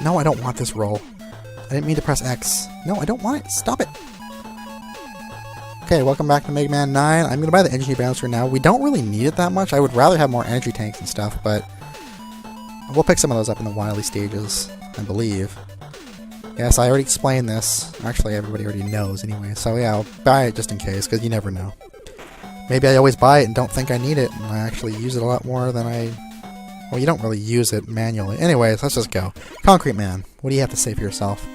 No, I don't want this roll. I didn't mean to press X. No, I don't want it. Stop it. Okay, welcome back to Mega Man 9. I'm going to buy the energy bouncer now. We don't really need it that much. I would rather have more energy tanks and stuff, but we'll pick some of those up in the Wily stages, I believe. Yes, I already explained this. Actually, everybody already knows anyway. So yeah, I'll buy it just in case, because you never know. Maybe I always buy it and don't think I need it, and I actually use it a lot more than I... Well, you don't really use it manually. Anyways, let's just go. Concrete Man, what do you have to say for yourself?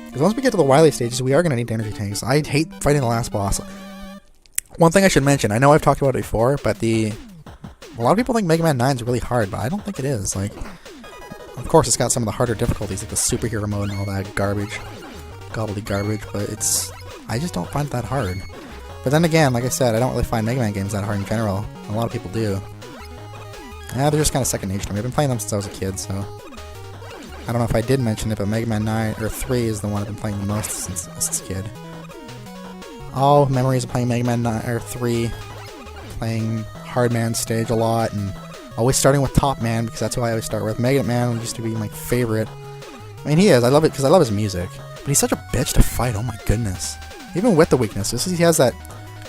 Because once we get to the Wily stages, we are going to need energy tanks. I hate fighting the last boss. One thing I should mention, I know I've talked about it before, but a lot of people think Mega Man 9 is really hard, but I don't think it is. Like, of course, it's got some of the harder difficulties, like the superhero mode and all that garbage, gobbly garbage, but I just don't find it that hard. But then again, like I said, I don't really find Mega Man games that hard in general. A lot of people do. Yeah, they're just kind of second nature to me. I've been playing them since I was a kid, so... I don't know if I did mention it, but Mega Man 9, or 3 is the one I've been playing the most since a kid. All memories of playing Mega Man 9, or 3, playing Hard Man stage a lot, and always starting with Top Man, because that's who I always start with. Mega Man used to be my favorite. I mean, he is. I love it because I love his music. But he's such a bitch to fight, oh my goodness. Even with the weaknesses, he has that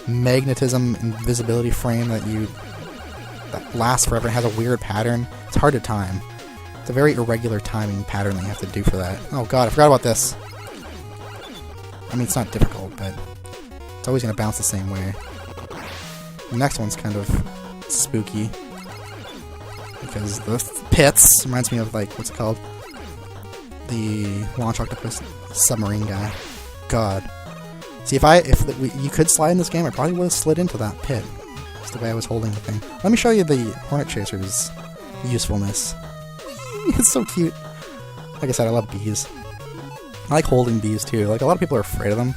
magnetism invisibility frame that lasts forever and has a weird pattern. It's hard to time. It's a very irregular timing pattern that you have to do for that. Oh god, I forgot about this. I mean, it's not difficult, but it's always going to bounce the same way. The next one's kind of spooky. Because the pits reminds me of, like, what's it called? The launch octopus submarine guy. God. See, if you could slide in this game, I probably would have slid into that pit. That's the way I was holding the thing. Let me show you the Hornet Chaser's usefulness. It's so cute. Like I said, I love bees. I like holding bees too. Like, a lot of people are afraid of them.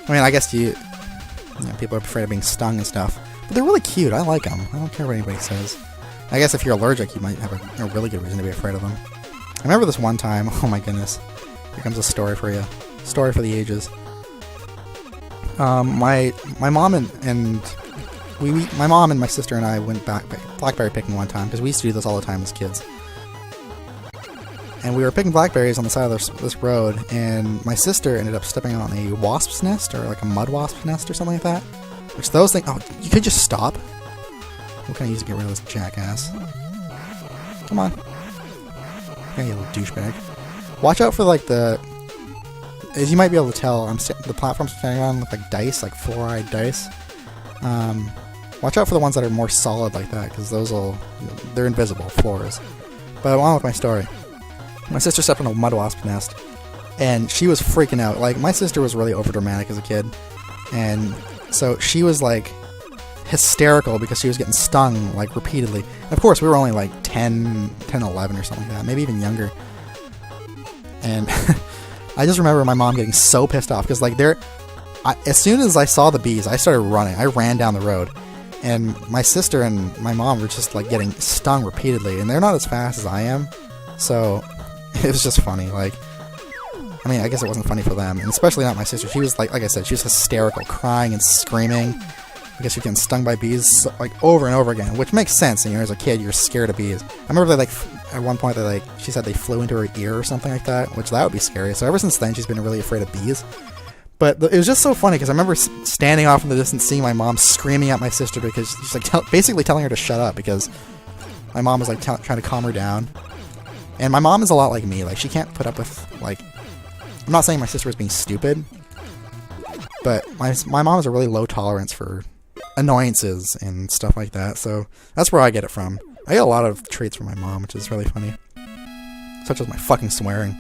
I mean, I guess people are afraid of being stung and stuff. But they're really cute. I like them. I don't care what anybody says. I guess if you're allergic, you might have a really good reason to be afraid of them. I remember this one time. Oh my goodness. Here comes a story for you. Story for the ages. My mom and my mom and my sister and I went blackberry picking one time, because we used to do this all the time as kids. And we were picking blackberries on the side of this road, and my sister ended up stepping on a wasp's nest, or like a mud wasp's nest or something like that. Which those things... Oh, you could just stop. What can I use to get rid of this jackass? Come on. Yeah, you little douchebag. Watch out for, like, as you might be able to tell, the platforms I'm standing on look like dice, like four-eyed dice. Watch out for the ones that are more solid like that, because they're invisible floors. But on with my story. My sister stepped on a mud wasp nest, and she was freaking out. Like, my sister was really overdramatic as a kid, and so she was, like, hysterical because she was getting stung, like, repeatedly. And of course, we were only, like, 10, 11 or something like that, maybe even younger. And I just remember my mom getting so pissed off, because, like, as soon as I saw the bees, I started running. I ran down the road, and my sister and my mom were just, like, getting stung repeatedly, and they're not as fast as I am, so... It was just funny, like, I mean, I guess it wasn't funny for them, and especially not my sister. She was, like I said, she was hysterical, crying and screaming, because she was getting stung by bees, like, over and over again, which makes sense, you know, as a kid, you're scared of bees. I remember they, like, at one point, she said they flew into her ear or something like that, which that would be scary, so ever since then, she's been really afraid of bees. But it was just so funny, because I remember standing off in the distance, seeing my mom screaming at my sister, because she's, like, basically telling her to shut up, because my mom was, like, trying to calm her down. And my mom is a lot like me. Like, she can't put up with, like... I'm not saying my sister was being stupid, but my mom has a really low tolerance for annoyances and stuff like that, so that's where I get it from. I get a lot of traits from my mom, which is really funny. Such as my fucking swearing.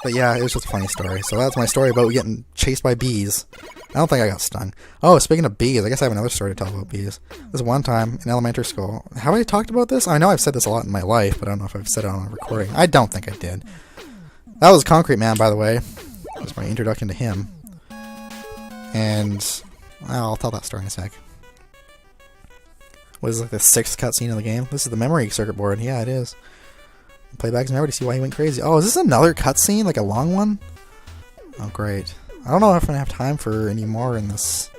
But yeah, it was just a funny story. So that's my story about getting chased by bees. I don't think I got stung. Oh, speaking of bees, I guess I have another story to tell about bees. This one time in elementary school. Have I talked about this? I know I've said this a lot in my life, but I don't know if I've said it on a recording. I don't think I did. That was Concrete Man, by the way. That was my introduction to him. And I'll tell that story in a sec. What is like the 6th cutscene of the game? This is the memory circuit board. Yeah, it is. Playback's memory to see why he went crazy. Oh, is this another cutscene? Like a long one? Oh, great. I don't know if I'm gonna have time for any more in this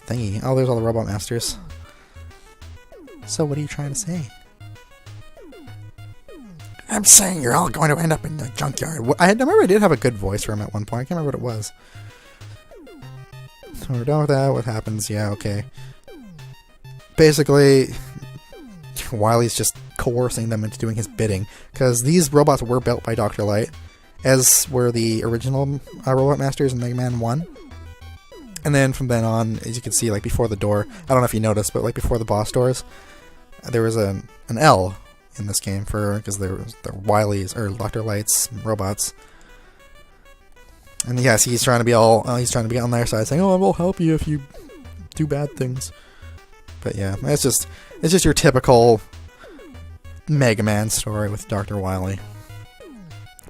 thingy. Oh, there's all the Robot Masters. So, what are you trying to say? I'm saying you're all going to end up in the junkyard. I remember I did have a good voice for him at one point. I can't remember what it was. So we're done with that. What happens? Yeah, okay. Basically, Wily's just coercing them into doing his bidding. Because these robots were built by Dr. Light, as were the original Robot Masters in Mega Man 1. And then from then on, as you can see, like before the door, I don't know if you noticed, but like before the boss doors, there was an L in this game because they're Wily's or Dr. Light's robots. And yes, he's trying to be on their side, saying, "Oh, I will help you if you do bad things." But yeah, it's just your typical Mega Man story with Dr. Wily.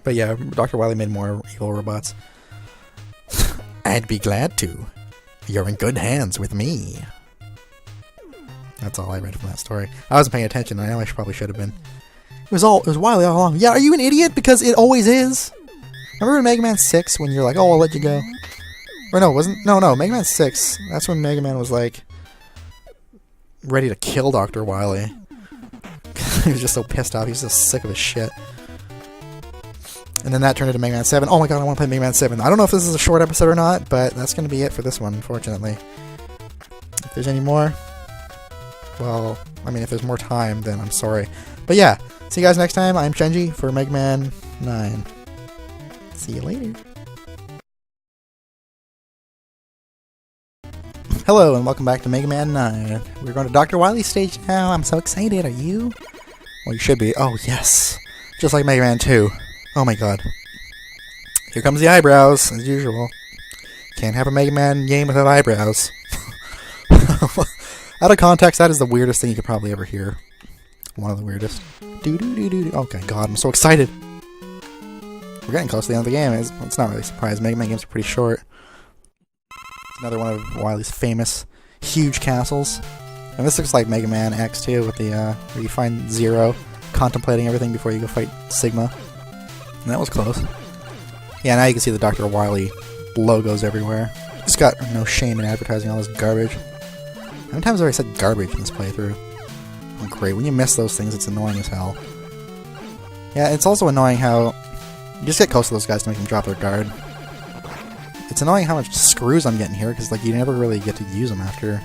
But yeah, Dr. Wily made more evil robots. I'd be glad to. You're in good hands with me. That's all I read from that story. I wasn't paying attention. I know I probably should have been. It was Wily all along. Yeah, are you an idiot? Because it always is. Remember in Mega Man 6 when you're like, "Oh, I'll let you go." Or no, Mega Man 6. That's when Mega Man was like ready to kill Dr. Wily. He was just so pissed off. He was just sick of his shit. And then that turned into Mega Man 7. Oh my god, I want to play Mega Man 7. I don't know if this is a short episode or not, but that's going to be it for this one, unfortunately. If there's any more, well, I mean, if there's more time, then I'm sorry. But yeah, see you guys next time. I'm Shenji for Mega Man 9. See you later. Hello, and welcome back to Mega Man 9. We're going to Dr. Wily's stage now. I'm so excited. Are you? Well, you should be. Oh, yes. Just like Mega Man 2. Oh my god. Here comes the eyebrows, as usual. Can't have a Mega Man game without eyebrows. Out of context, that is the weirdest thing you could probably ever hear. One of the weirdest. Okay, god, I'm so excited. We're getting close to the end of the game. It's not really a surprise. Mega Man games are pretty short. It's another one of Wily's famous, huge castles. And this looks like Mega Man X too, with the where you find Zero contemplating everything before you go fight Sigma. And that was close. Yeah, now you can see the Dr. Wily logos everywhere. Just got no shame in advertising all this garbage. How many times have I said garbage in this playthrough? Oh, great. When you miss those things, it's annoying as hell. Yeah, it's also annoying how you just get close to those guys to make them drop their guard. It's annoying how much screws I'm getting here, because like you never really get to use them after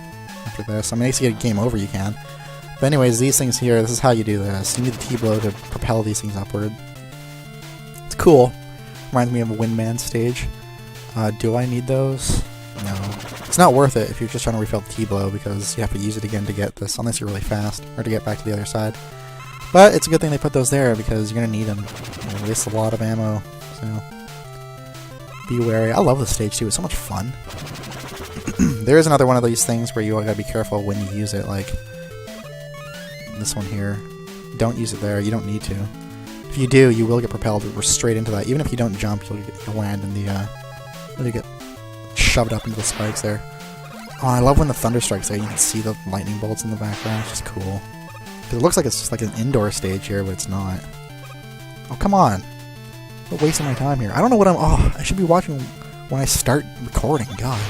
this. I mean, if you get a game over, you can. But anyways, these things here, this is how you do this. You need the T-blow to propel these things upward. It's cool. Reminds me of a Windman stage. Do I need those? No. It's not worth it if you're just trying to refill the T-blow, because you have to use it again to get this, unless you're really fast, or to get back to the other side. But it's a good thing they put those there, because you're going to need them. They waste a lot of ammo, so be wary. I love this stage too, it's so much fun. There is another one of these things where you gotta be careful when you use it, like this one here. Don't use it there, you don't need to. If you do, you will get propelled straight into that. Even if you don't jump, you'll land in the, you'll get shoved up into the spikes there. Oh, I love when the thunder strikes there, you can see the lightning bolts in the background, it's just cool. It looks like it's just like an indoor stage here, but it's not. Oh, come on. I'm wasting my time here. I don't know what I should be watching when I start recording, god.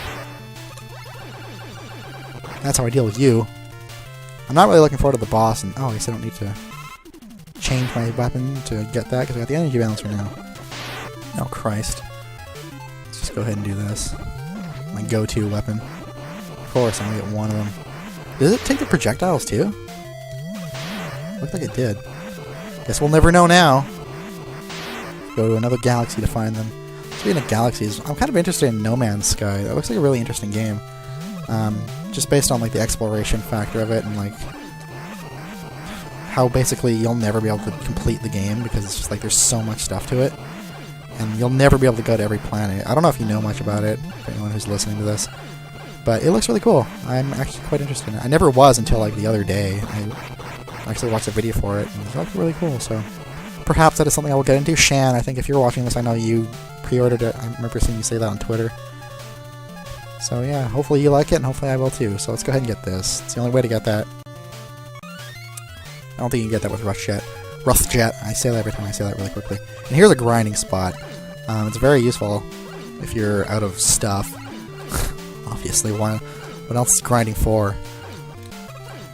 That's how I deal with you. I'm not really looking forward to the boss, and I guess I don't need to change my weapon to get that, because I got the energy balancer now. Oh, Christ. Let's just go ahead and do this. My go-to weapon. Of course, I'm gonna get one of them. Does it take the projectiles, too? Looked like it did. Guess we'll never know now. Go to another galaxy to find them. Speaking of galaxies, I'm kind of interested in No Man's Sky. That looks like a really interesting game. Just based on like the exploration factor of it, and like how basically you'll never be able to complete the game because it's just like there's so much stuff to it, and you'll never be able to go to every planet. I don't know if you know much about it, for anyone who's listening to this, but it looks really cool. I'm actually quite interested in it. I never was until like the other day. I actually watched a video for it, and it looked really cool, so perhaps that is something I will get into. Shan, I think if you're watching this, I know you pre-ordered it. I remember seeing you say that on Twitter. So yeah, hopefully you like it, and hopefully I will too. So let's go ahead and get this. It's the only way to get that. I don't think you can get that with Ruthjet. I say that every time I say that really quickly. And here's a grinding spot. It's very useful if you're out of stuff. Obviously, what else is grinding for?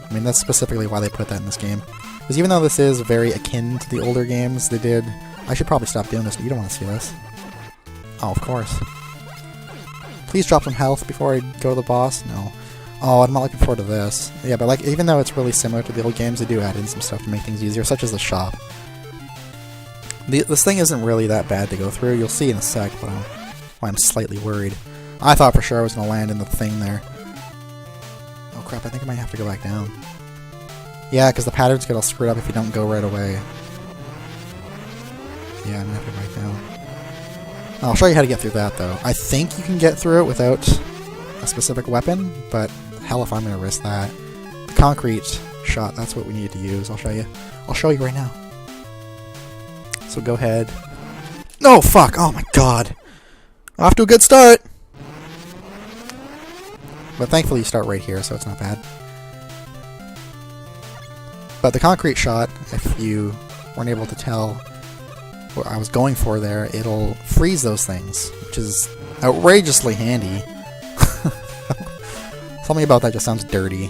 I mean, that's specifically why they put that in this game. Because even though this is very akin to the older games they did... I should probably stop doing this, but you don't want to see this. Oh, of course. Please drop some health before I go to the boss. No. Oh, I'm not looking forward to this. Yeah, but like, even though it's really similar to the old games, they do add in some stuff to make things easier, such as the shop. This thing isn't really that bad to go through. You'll see in a sec, but I'm slightly worried. I thought for sure I was going to land in the thing there. Oh crap, I think I might have to go back down. Yeah, because the patterns get all screwed up if you don't go right away. Yeah, I'm going to have to go back down. I'll show you how to get through that, though. I think you can get through it without a specific weapon, but hell if I'm going to risk that. The concrete shot, that's what we need to use. I'll show you. I'll show you right now. So go ahead. No, fuck! Oh my god! Off to a good start! But thankfully you start right here, so it's not bad. But the concrete shot, if you weren't able to tell what I was going for there, it'll freeze those things, which is outrageously handy. Something about that just sounds dirty.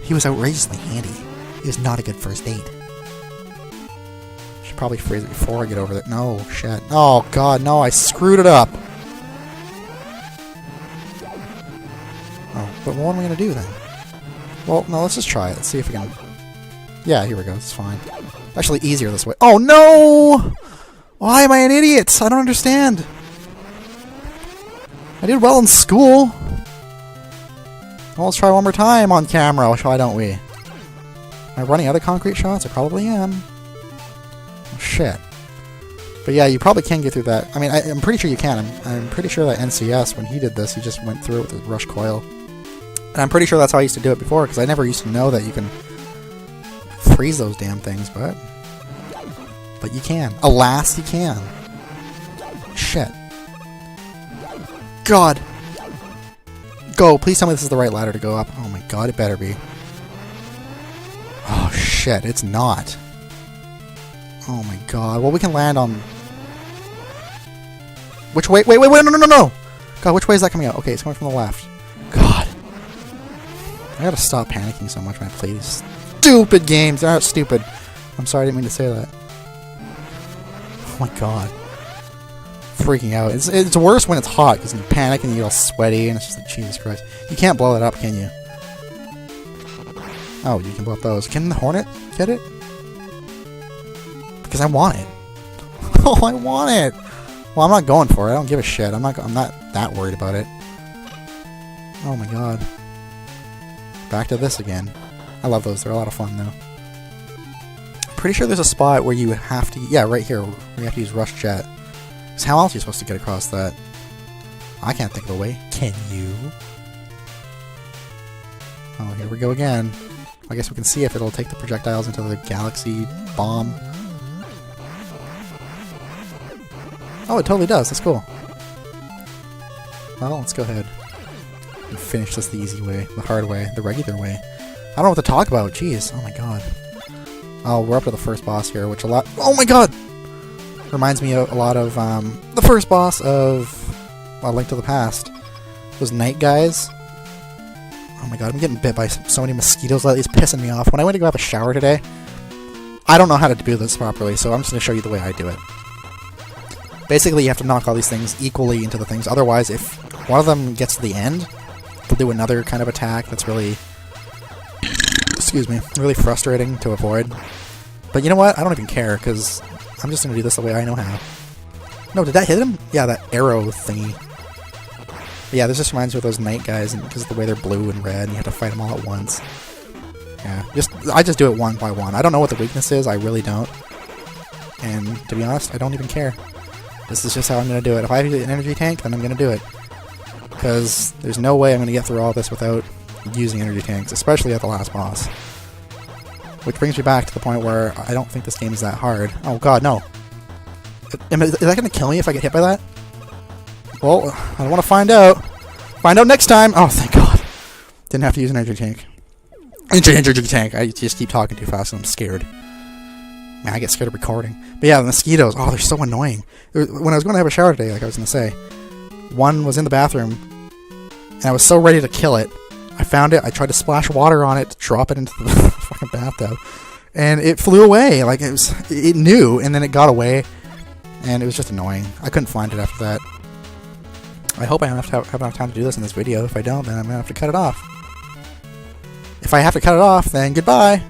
He was outrageously handy. He was not a good first date. Should probably freeze it before I get over there. No, shit. Oh god, no, I screwed it up. Oh, but what am I gonna do then? Well, no, let's just try it. Let's see if we can... Yeah, here we go. It's fine. Actually, easier this way. Oh, no! Why am I an idiot? I don't understand. I did well in school. Well, let's try one more time on camera, why don't we? Am I running out of concrete shots? I probably am. Oh, shit. But yeah, you probably can get through that. I mean, I'm pretty sure you can. I'm pretty sure that NCS, when he did this, he just went through it with his rush coil. And I'm pretty sure that's how I used to do it before, because I never used to know that you can freeze those damn things, but you can. Alas, you can. Shit. God. Go. Please tell me this is the right ladder to go up. Oh my god, it better be. Oh shit, it's not. Oh my god. Well, we can land on... Which way? Wait, no! God, which way is that coming out? Okay, it's coming from the left. God. I gotta stop panicking so much when I play these stupid games. They're not stupid. I'm sorry, I didn't mean to say that. Oh my god. Freaking out. It's worse when it's hot, because you panic and you get all sweaty, and it's just like, Jesus Christ. You can't blow it up, can you? Oh, you can blow up those. Can the Hornet get it? Because I want it. Oh, I want it! Well, I'm not going for it. I don't give a shit. I'm not that worried about it. Oh my god. Back to this again. I love those. They're a lot of fun, though. Pretty sure there's a spot where you have to... Yeah, right here. Where you have to use Rush Jet. Because how else are you supposed to get across that? I can't think of a way. Can you? Oh, here we go again. I guess we can see if it'll take the projectiles into the galaxy bomb. Oh, it totally does. That's cool. Well, let's go ahead and finish this the easy way, the hard way, the regular way. I don't know what to talk about. Jeez. Oh my god. Oh, we're up to the first boss here, which a lot... Oh my god! Reminds me a lot of the first boss of Link to the Past. Those night guys. Oh my god, I'm getting bit by so many mosquitoes lately. It's pissing me off. When I went to go have a shower today, I don't know how to do this properly, so I'm just going to show you the way I do it. Basically, you have to knock all these things equally into the things. Otherwise, if one of them gets to the end, they'll do another kind of attack that's really... Excuse me. Really frustrating to avoid. But you know what? I don't even care, because I'm just going to do this the way I know how. No, did that hit him? Yeah, that arrow thingy. But yeah, this just reminds me of those night guys, because of the way they're blue and red, and you have to fight them all at once. Yeah, I just do it one by one. I don't know what the weakness is, I really don't. And to be honest, I don't even care. This is just how I'm going to do it. If I have an energy tank, then I'm going to do it. Because there's no way I'm going to get through all this without using energy tanks, especially at the last boss. Which brings me back to the point where I don't think this game is that hard. Oh god, no. Is that going to kill me if I get hit by that? Well, I don't want to find out. Find out next time! Oh, thank god. Didn't have to use an energy tank. Energy tank! I just keep talking too fast and I'm scared. Man, I get scared of recording. But yeah, the mosquitoes, oh, they're so annoying. When I was going to have a shower today, like I was going to say, one was in the bathroom, and I was so ready to kill it. I found it, I tried to splash water on it to drop it into the fucking bathtub, and it flew away. Like it knew, and then it got away, and it was just annoying. I couldn't find it after that. I hope I have enough time to do this in this video. If I don't, then I'm gonna have to cut it off. If I have to cut it off, then goodbye.